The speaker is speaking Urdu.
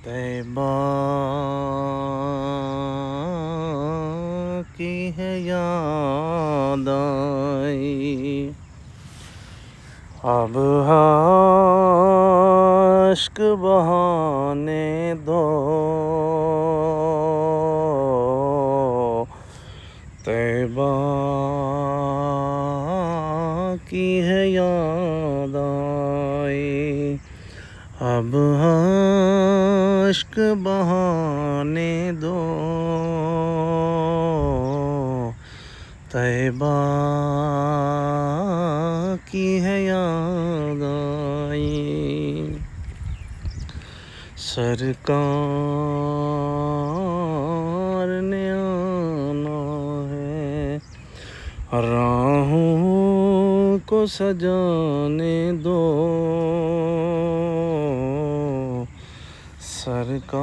طیبہ کی ہے یاد آئی، اب اشک بہانے دو، طیبہ کی ہے یاد آئی، اب اشک بہانے دو، طیبہ کی ہے یاد آئی۔ سرکار نے آنا ہے، راہوں کو سجانے دو، سرکار